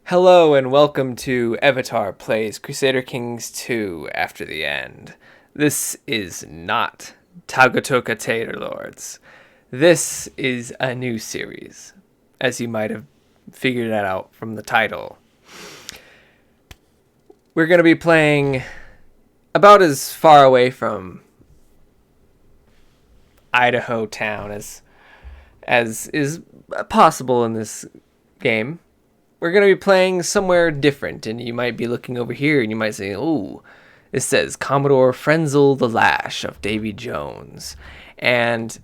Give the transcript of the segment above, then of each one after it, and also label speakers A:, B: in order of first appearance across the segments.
A: Hello and welcome to Avatar Plays Crusader Kings 2 After the End. This is not Tagatoka Tater Lords. This is a new series, as you might have figured that out from the title. We're going to be playing about as far away from Idaho town as is possible in this game. We're going to be playing somewhere different, and you might be looking over here and you might say, "Ooh, this says Commodore Frenzel the Lash of Davy Jones." And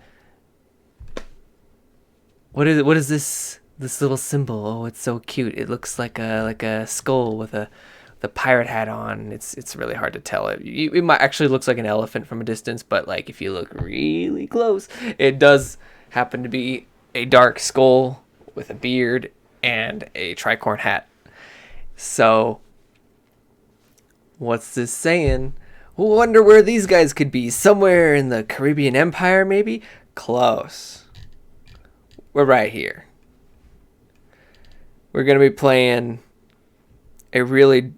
A: what is this little symbol? Oh, it's so cute. It looks like a skull with the pirate hat on. It's really hard to tell. It might actually looks like an elephant from a distance, but like if you look really close, it does happen to be a dark skull with a beard and a tricorn hat. So, what's this saying? Wonder where these guys could be. Somewhere in the Caribbean Empire, maybe? Close. We're right here. We're going to be playing a really...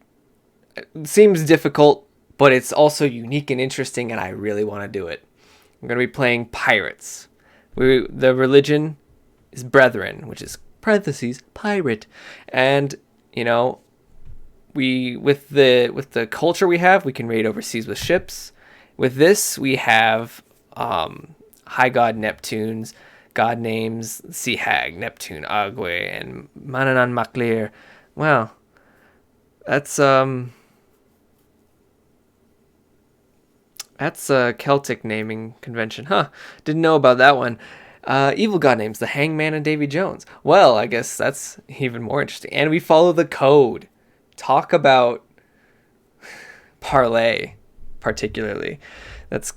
A: It seems difficult, but it's also unique and interesting, and I really want to do it. We're going to be playing pirates. The religion is Brethren, which is parentheses pirate, and we with the culture we have, we can raid overseas with ships. With this, we have high god Neptune's god names: Sea Hag, Neptune, Agwe, and Mananan Maklir. Wow, that's a Celtic naming convention, huh? Didn't know about that one. Evil god names: the Hangman and Davy Jones. Well, I guess that's even more interesting. And we follow the code. Talk about parlay, particularly. That's,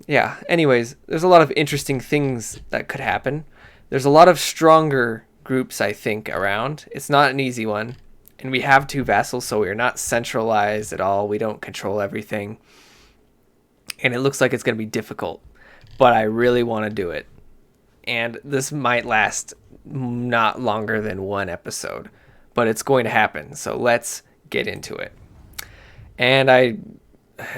A: yeah. Anyways, there's a lot of interesting things that could happen. There's a lot of stronger groups, I think, around. It's not an easy one. And we have two vassals, so we're not centralized at all. We don't control everything. And it looks like it's going to be difficult. But I really want to do it. And this might last not longer than one episode. But it's going to happen. So let's get into it. And I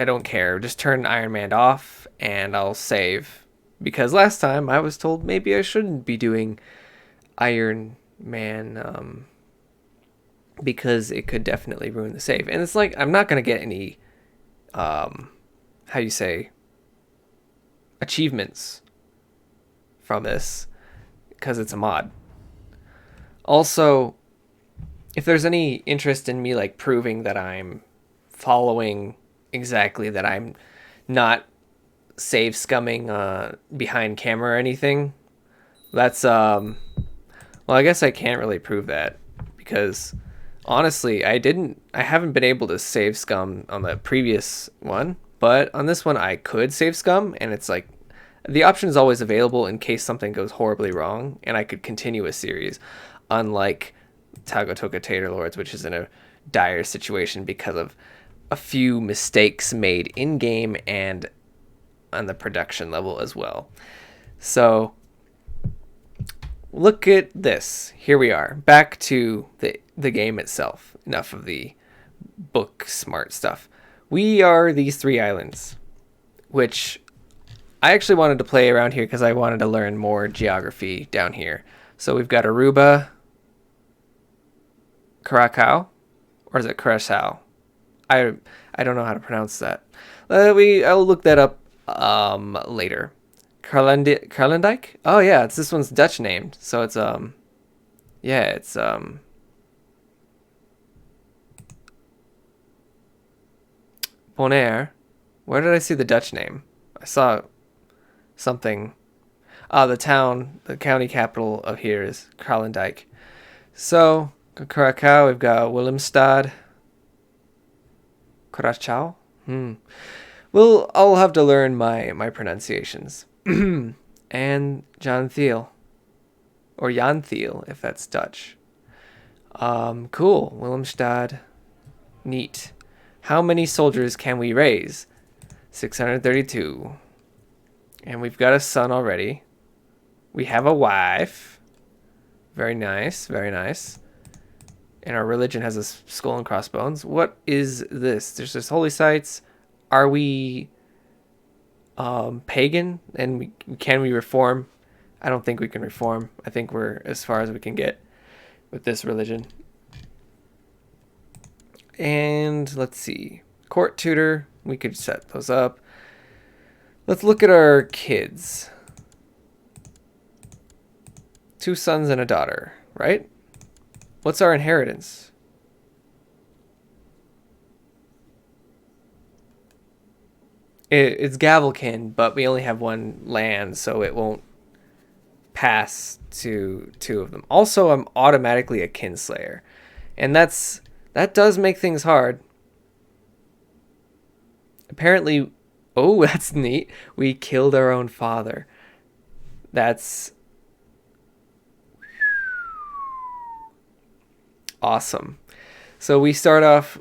A: don't care. Just turn Iron Man off and I'll save. Because last time I was told maybe I shouldn't be doing Iron Man. Because it could definitely ruin the save. And it's like, I'm not going to get any... how you say... achievements from this because it's a mod. Also, if there's any interest in me like proving that I'm following exactly, that I'm not save scumming behind camera or anything, that's well, I guess I can't really prove that because honestly I haven't been able to save scum on the previous one. But on this one, I could save scum, and it's like the option is always available in case something goes horribly wrong, and I could continue a series, unlike Tagatoka Tater Lords, which is in a dire situation because of a few mistakes made in-game and on the production level as well. So, look at this. Here we are, back to the game itself. Enough of the book smart stuff. We are these three islands, which I actually wanted to play around here because I wanted to learn more geography down here. So we've got Aruba, Curacao, or is it Curacao? I don't know how to pronounce that. I'll look that up later. Carlendijk? Oh yeah, this one's Dutch named, so it's yeah, it's Bonaire. Where did I see the Dutch name? I saw something. The county capital of here is Carlendijk. So, Curacao, we've got Willemstad. Curacao? Well, I'll have to learn my pronunciations. And John Thiel. Or Jan Thiel, if that's Dutch. Cool. Willemstad. Neat. How many soldiers can we raise? 632. And we've got a son already. We have a wife. Very nice, very nice. and our religion has a skull and crossbones. What is this? There's this holy sites. Are we pagan? And can we reform? I don't think we can reform. I think we're as far as we can get with this religion. And let's see. Court tutor. We could set those up. Let's look at our kids. 2 sons and a daughter, right? What's our inheritance? It's Gavelkin, but we only have 1 land, so it won't pass to 2 of them. Also, I'm automatically a kinslayer, and that does make things hard. Apparently, oh, that's neat. We killed our own father. That's awesome. So we start off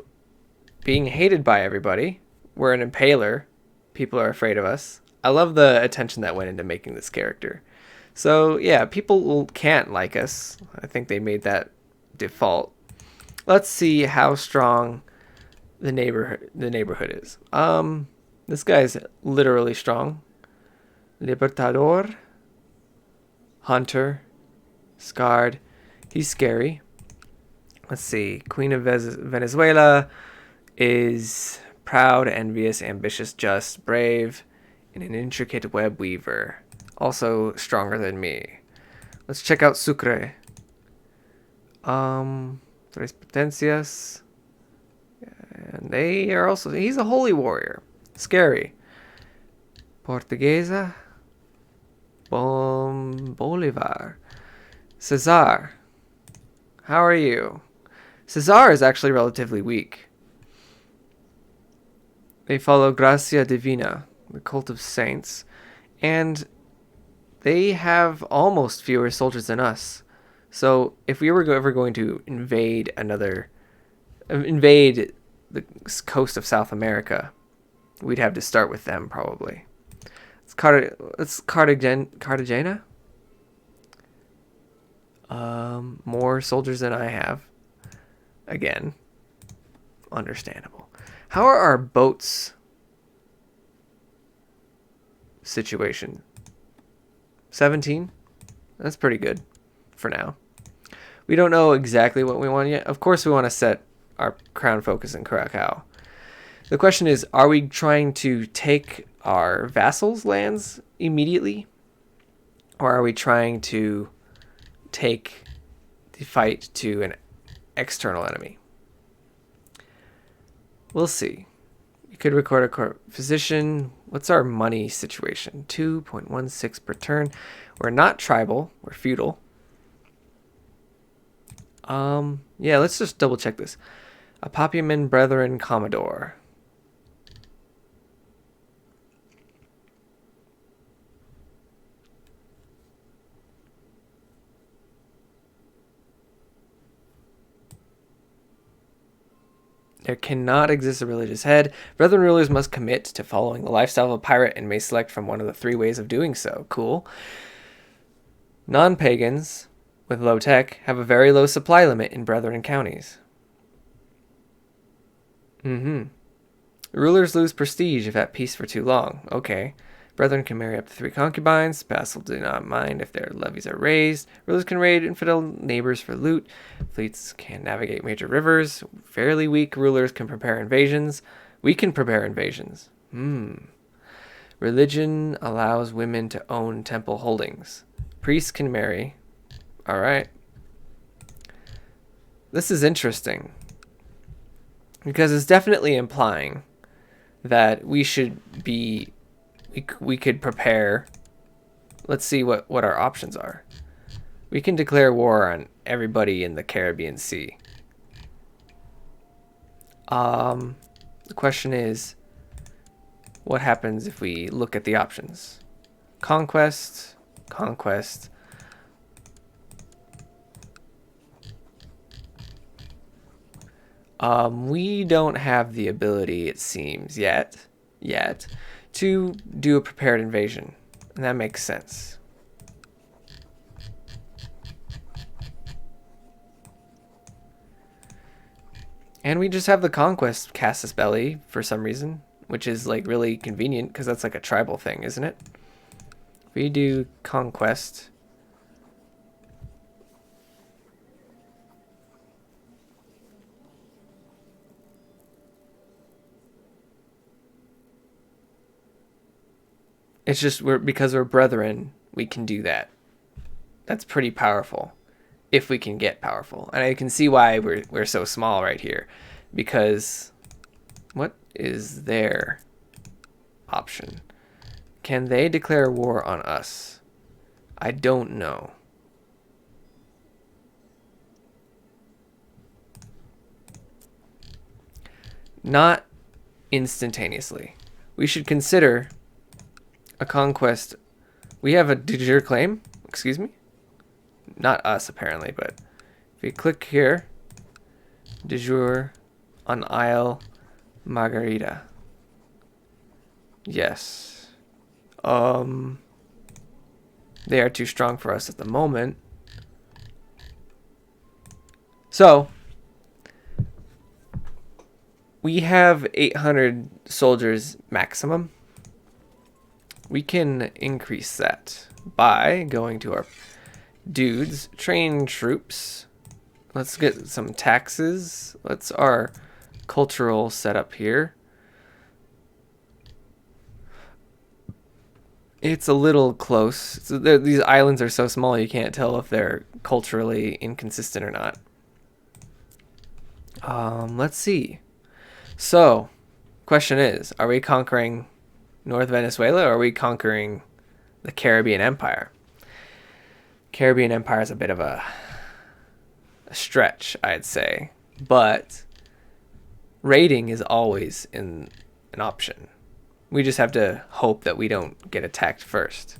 A: being hated by everybody. We're an impaler. People are afraid of us. I love the attention that went into making this character. So yeah, people can't like us. I think they made that default. Let's see how strong the neighborhood is. This guy's literally strong. Libertador, Hunter, Scarred. He's scary. Let's see. Queen of Venezuela is proud, envious, ambitious, just, brave, and an intricate web weaver. Also stronger than me. Let's check out Sucre. Tres Potencias. And they are also... He's a holy warrior. Scary. Portuguesa. Bolivar. Cesar. How are you? Cesar is actually relatively weak. They follow Gracia Divina, the cult of saints, and they have almost fewer soldiers than us. So if we were ever going to invade the coast of South America, we'd have to start with them probably. It's Cartagena. More soldiers than I have. Again, understandable. How are our boats situation? 17? That's pretty good for now. We don't know exactly what we want yet. Of course, we want to set our crown focus in Curacao. The question is, are we trying to take our vassals' lands immediately? Or are we trying to take the fight to an external enemy? We'll see. You could record a court physician. What's our money situation? 2.16 per turn. We're not tribal. We're feudal. Yeah, let's just double check this. Apapiaman Brethren Commodore. There cannot exist a religious head. Brethren rulers must commit to following the lifestyle of a pirate and may select from one of the 3 ways of doing so. Cool. Non-pagans with low tech have a very low supply limit in Brethren counties. Rulers lose prestige if at peace for too long. Okay. Brethren can marry up to 3 concubines. Vassals do not mind if their levies are raised. Rulers can raid infidel neighbors for loot. Fleets can navigate major rivers. Fairly weak rulers can prepare invasions. We can prepare invasions. Religion allows women to own temple holdings. Priests can marry. Alright. This is interesting. Because it's definitely implying that we should be... We could prepare. Let's see what our options are. We can declare war on everybody in the Caribbean Sea. The question is, what happens if we look at the options? Conquest, conquest. We don't have the ability, it seems, yet, to do a prepared invasion. And that makes sense. And we just have the conquest casus belli for some reason, which is like really convenient because that's like a tribal thing, isn't it? If we do conquest, it's just because we're brethren, we can do that. That's pretty powerful if we can get powerful. And I can see why we're so small right here, because what is their option? Can they declare war on us? I don't know. Not instantaneously. We should consider a conquest. We have a de jure claim, excuse me? Not us apparently, but if we click here, de jure on Isle Margarita. Yes. They are too strong for us at the moment. So, we have 800 soldiers maximum. We can increase that by going to our dudes, train troops. Let's get some taxes. Let's our cultural setup here. It's a little close. So these islands are so small you can't tell if they're culturally inconsistent or not. Let's see. So, question is, are we conquering North Venezuela or are we conquering the Caribbean Empire? Caribbean Empire is a bit of a stretch, I'd say. But raiding is always an option. We just have to hope that we don't get attacked first.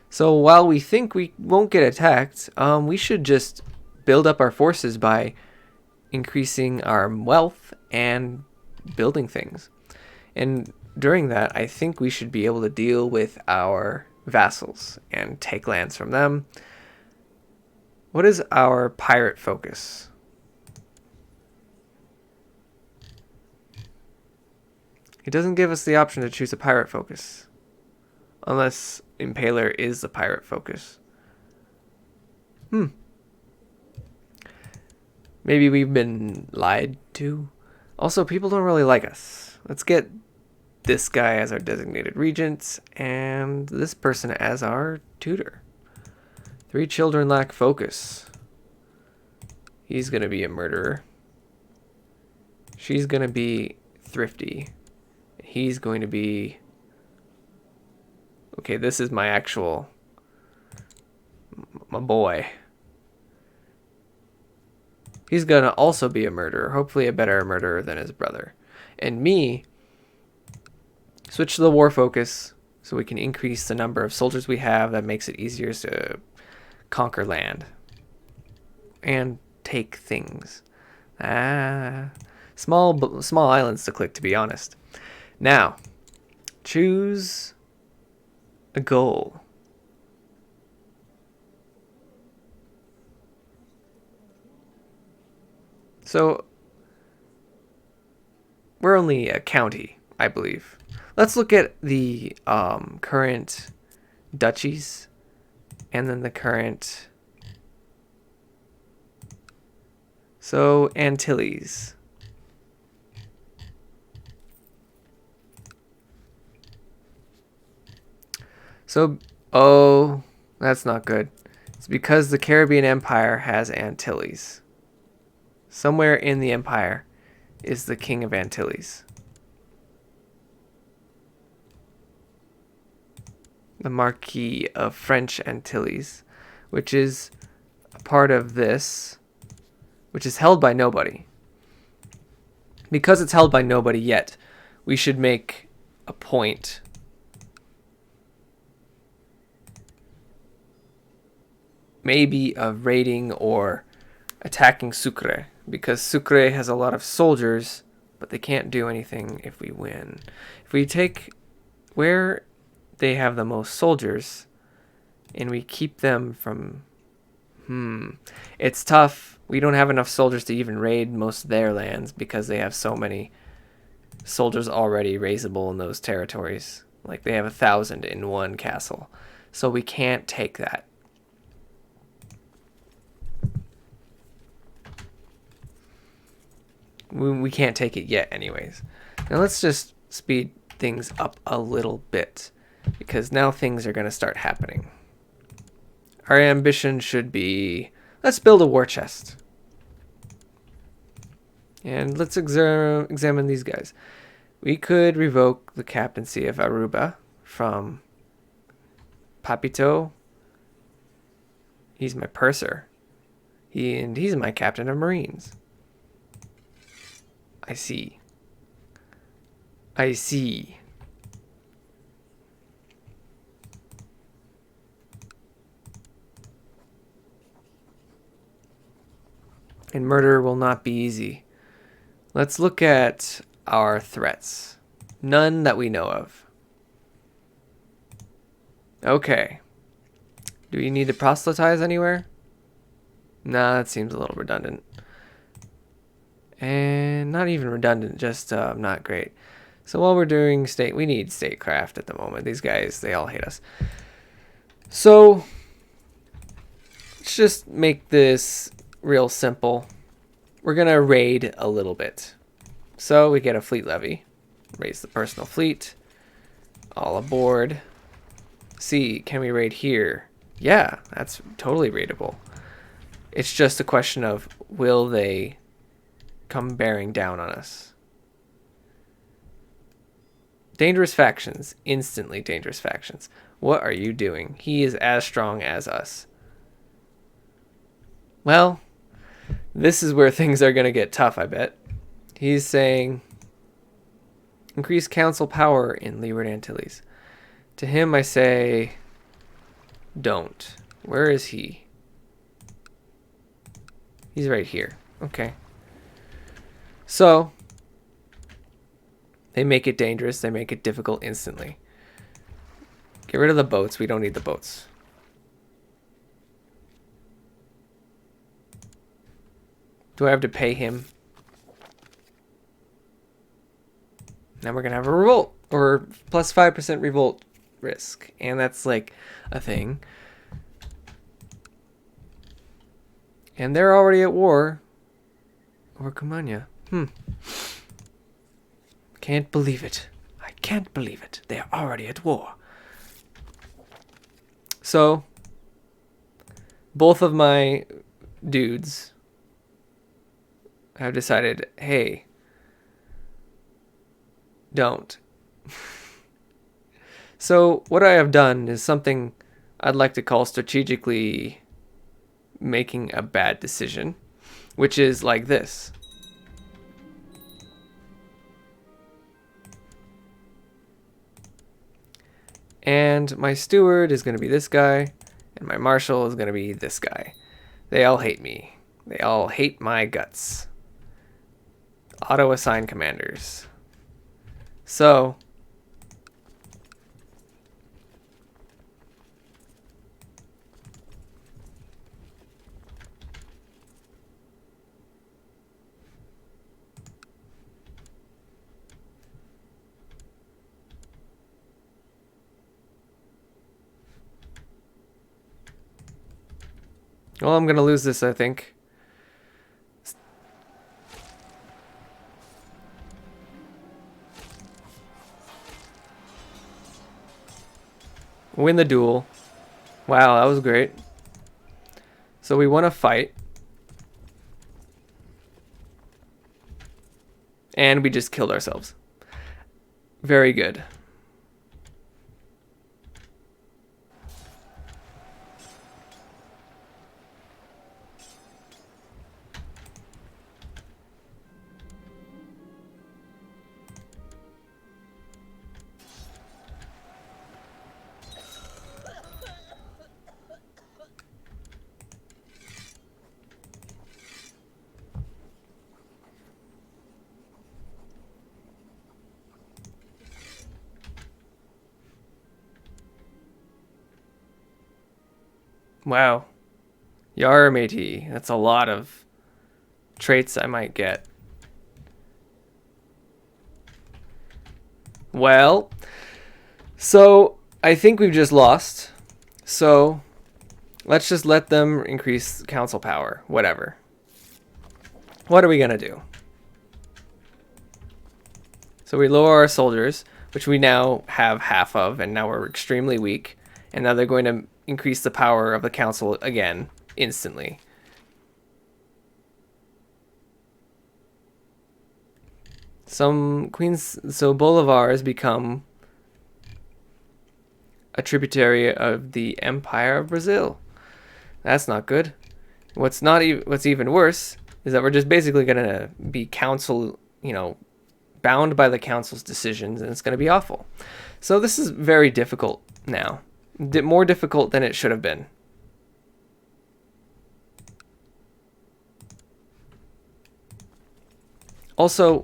A: So while we think we won't get attacked, we should just build up our forces by increasing our wealth and building things. And during that, I think we should be able to deal with our vassals and take lands from them. What is our pirate focus? It doesn't give us the option to choose a pirate focus. Unless Impaler is the pirate focus. Maybe we've been lied to. Also, people don't really like us. Let's get this guy as our designated regent and this person as our tutor. 3 children lack focus. He's going to be a murderer. She's going to be thrifty. He's going to be... Okay, this is my boy. He's going to also be a murderer. Hopefully a better murderer than his brother. And me, switch to the war focus so we can increase the number of soldiers we have. That makes it easier to conquer land and take things. Small islands to click, to be honest. Now, choose a goal. So, we're only a county, I believe. Let's look at the current duchies and then the current... So, Antilles. So, oh, that's not good. It's because the Caribbean Empire has Antilles. Somewhere in the empire is the King of Antilles. The Marquis of French Antilles, which is a part of this, which is held by nobody. Because it's held by nobody yet, we should make a point maybe of raiding or attacking Sucre, because Sucre has a lot of soldiers, but they can't do anything if we win. If we take where they have the most soldiers and we keep them from... It's tough We don't have enough soldiers to even raid most of their lands because they have so many soldiers already raisable in those territories. Like they have 1,000 in one castle. So we can't take that. We can't take it yet anyways. Now let's just speed things up a little bit, because now things are going to start happening. Our ambition should be, let's build a war chest. And let's examine these guys. We could revoke the captaincy of Aruba from Papito. He's my purser. He's my captain of Marines. I see. I see. And murder will not be easy. Let's look at our threats. None that we know of. Okay. Do we need to proselytize anywhere? Nah, that seems a little redundant. And not even redundant, just not great. So while we're doing state, we need statecraft at the moment. These guys, they all hate us. So let's just make this real simple. We're going to raid a little bit. So we get a fleet levy. Raise the personal fleet. All aboard. See, can we raid here? Yeah, that's totally raidable. It's just a question of, will they come bearing down on us? Dangerous factions. Instantly dangerous factions. What are you doing? He is as strong as us. Well, this is where things are going to get tough, I bet. He's saying, increase council power in Leeward Antilles. To him, I say, don't. Where is he? He's right here. Okay. So, they make it dangerous. They make it difficult instantly. Get rid of the boats. We don't need the boats. Do I have to pay him? Now we're going to have a revolt. Or plus 5% revolt risk. And that's like a thing. And they're already at war. Or Kumanya. Can't believe it. I can't believe it. They are already at war. So, both of my dudes have decided, hey, don't. So, what I have done is something I'd like to call strategically making a bad decision, which is like this. And my steward is going to be this guy, and my marshal is going to be this guy. They all hate me. They all hate my guts. Auto-assign commanders. So, well, I'm going to lose this, I think. Win the duel. Wow, that was great. So we won a fight. And we just killed ourselves. Very good. Wow. Yar, matey. That's a lot of traits I might get. Well, so I think we've just lost. So let's just let them increase council power. Whatever. What are we going to do? So we lower our soldiers, which we now have half of, and now we're extremely weak. And now they're going to increase the power of the council again, instantly. Some queens, so Bolivar has become a tributary of the Empire of Brazil. That's not good. What's even worse is that we're just basically gonna be council, bound by the council's decisions, and it's gonna be awful. So this is very difficult now, more difficult than it should have been. Also,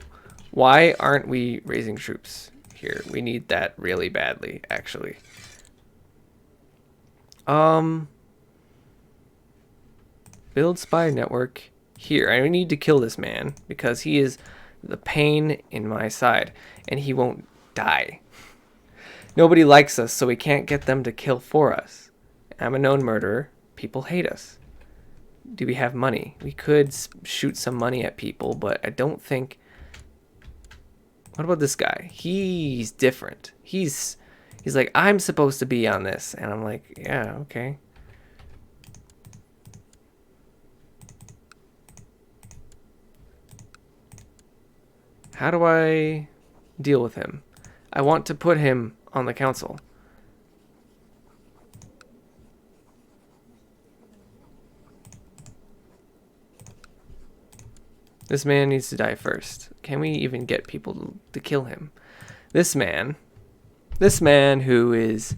A: why aren't we raising troops here? We need that really badly, actually. Build spy network here. I need to kill this man because he is the pain in my side, and he won't die. Nobody likes us, so we can't get them to kill for us. I'm a known murderer. People hate us. Do we have money? We could shoot some money at people, but I don't think... What about this guy? He's different. He's like, I'm supposed to be on this. And I'm like, yeah, okay. How do I deal with him? I want to put him on the council. This man needs to die first. Can we even get people to kill him? This man who is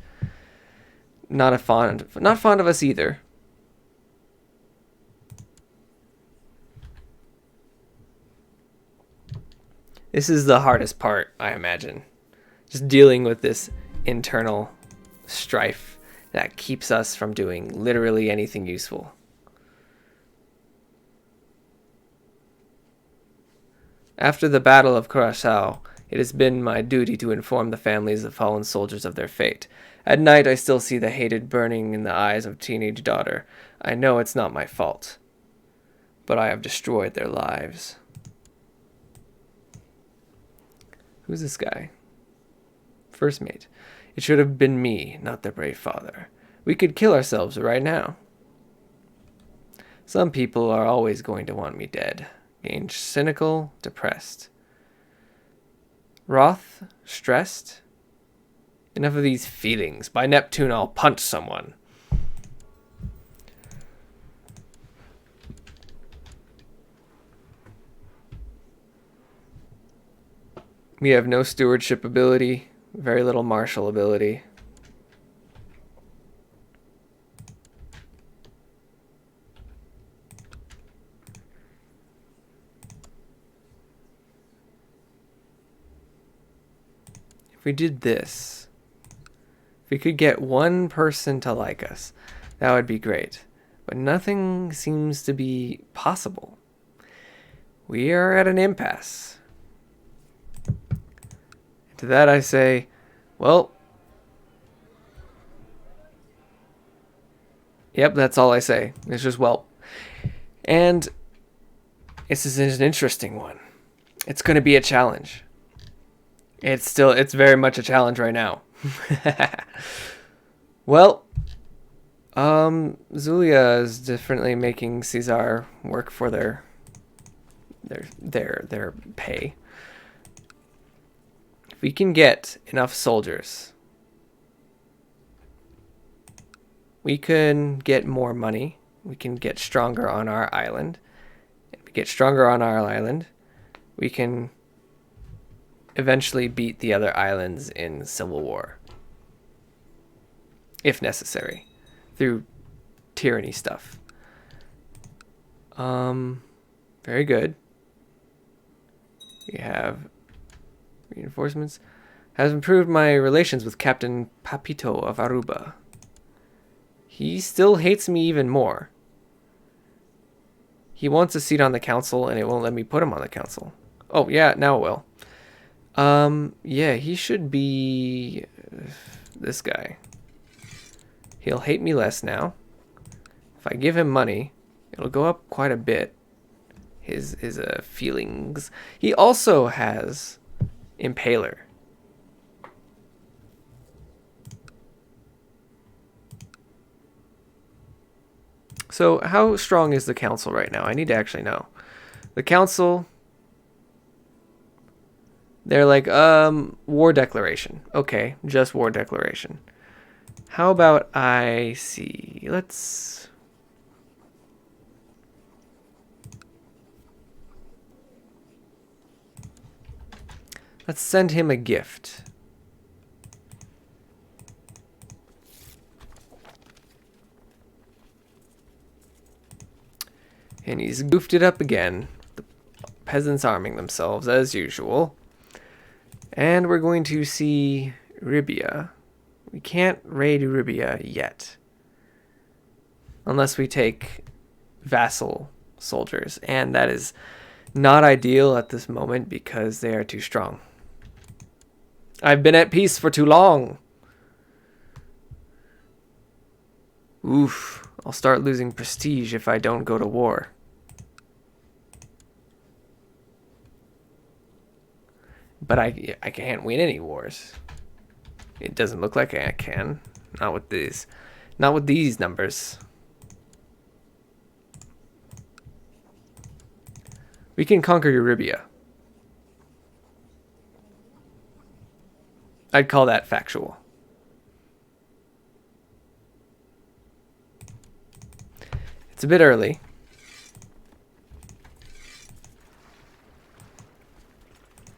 A: not fond of us either. This is the hardest part, I imagine. Just dealing with this internal strife that keeps us from doing literally anything useful. After the Battle of Curaçao, it has been my duty to inform the families of fallen soldiers of their fate. At night, I still see the hatred burning in the eyes of teenage daughter. I know it's not my fault, but I have destroyed their lives. Who's this guy? First mate. It should have been me, not their brave father. We could kill ourselves right now. Some people are always going to want me dead. Being cynical, depressed. Wroth, stressed. Enough of these feelings. By Neptune, I'll punch someone. We have no stewardship ability, very little martial ability. If we did this, if we could get one person to like us, that would be great. But nothing seems to be possible. We are at an impasse. And to that I say, well, yep, that's all I say. It's just, well. And this is an interesting one. It's going to be a challenge. It's very much a challenge right now. Well, Zulia is definitely making Caesar work for their pay. If we can get enough soldiers, we can get more money. We can get stronger on our island. If we get stronger on our island, we can eventually beat the other islands in civil war, if necessary, through tyranny stuff. Very good. We have reinforcements. Has improved my relations with Captain Papito of Aruba. He still hates me even more. He wants a seat on the council, and it won't let me put him on the council. Oh, yeah, now it will. Yeah, he should be this guy. He'll hate me less now. If I give him money, it'll go up quite a bit. His feelings. He also has Impaler. So how strong is the council right now? I need to actually know. The council, they're like, war declaration. Okay, just war declaration. How about I see? Let's send him a gift. And he's goofed it up again. The peasants arming themselves as usual. And we're going to see Ribia. We can't raid Ribia yet. Unless we take vassal soldiers. And that is not ideal at this moment because they are too strong. I've been at peace for too long. Oof. I'll start losing prestige if I don't go to war. But I can't win any wars. It doesn't look like I can. Not with these. Not with these numbers. We can conquer Eurybia. I'd call that factual. It's a bit early.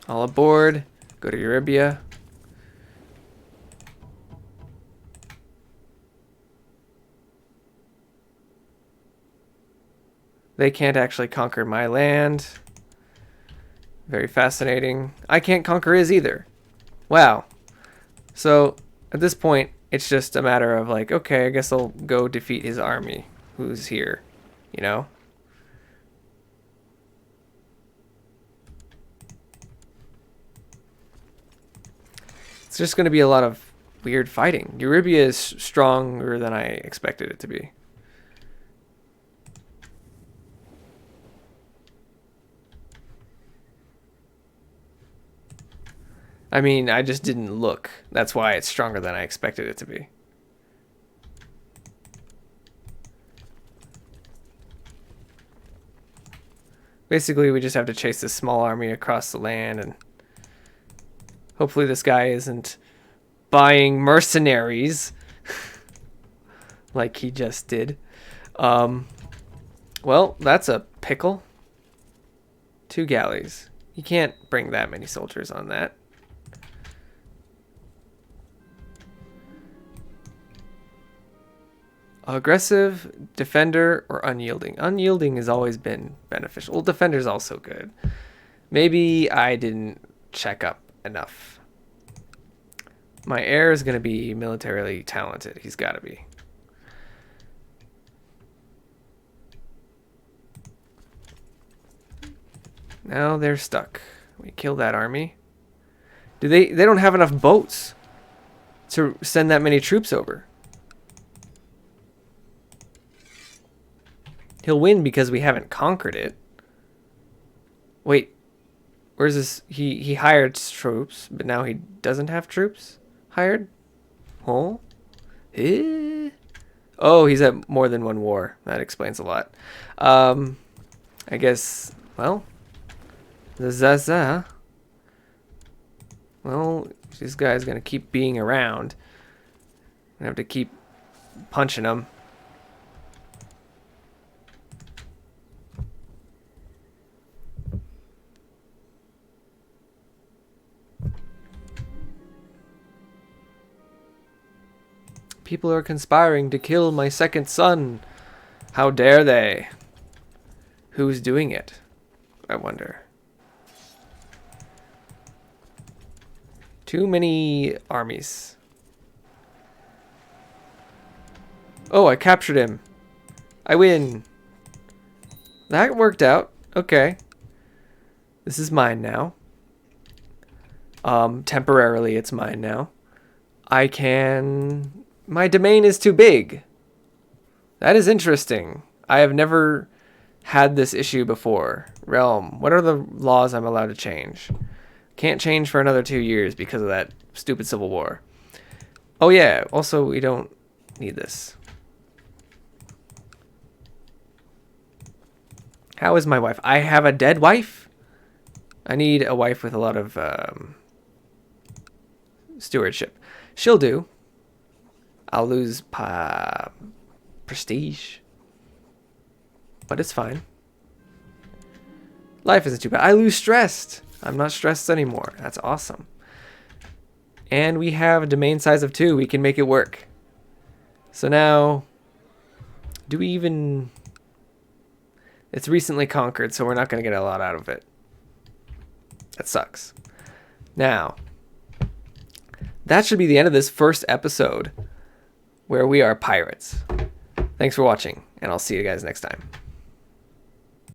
A: All aboard. Go to Eurybia. They can't actually conquer my land. Very fascinating. I can't conquer his either. Wow. So at this point, it's just a matter of like, okay, I guess I'll go defeat his army who's here, you know? It's just going to be a lot of weird fighting. Eurybia is stronger than I expected it to be. I mean, I just didn't look. That's why it's stronger than I expected it to be. Basically, we just have to chase this small army across the land, and hopefully this guy isn't buying mercenaries like he just did. Well, that's a pickle. 2 galleys. You can't bring that many soldiers on that. Aggressive, defender, or unyielding. Unyielding has always been beneficial. Well, defender's also good. Maybe I didn't check up enough. My heir is going to be militarily talented. He's got to be. Now they're stuck. We kill that army. They don't have enough boats to send that many troops over. He'll win because we haven't conquered it. Wait, where's this? He hired troops, but now he doesn't have troops hired? Oh? Oh, he's at more than one war. That explains a lot. I guess, well, Zaza. Well, this guy's going to keep being around. I have to keep punching him. People are conspiring to kill my second son. How dare they? Who's doing it? I wonder. Too many armies. Oh, I captured him. I win. That worked out. Okay. This is mine now. Temporarily, it's mine now. I can... My domain is too big. That is interesting. I have never had this issue before. Realm. What are the laws I'm allowed to change? Can't change for another 2 years because of that stupid civil war. Oh yeah, also we don't need this. How is my wife? I have a dead wife? I need a wife with a lot of stewardship. She'll do. I'll lose prestige. But it's fine. Life isn't too bad. I lose stressed. I'm not stressed anymore. That's awesome. And we have a domain size of 2. We can make it work. So now, do we even... It's recently conquered, so we're not going to get a lot out of it. That sucks. Now, that should be the end of this first episode where we are pirates. Thanks for watching, and I'll see you guys next time.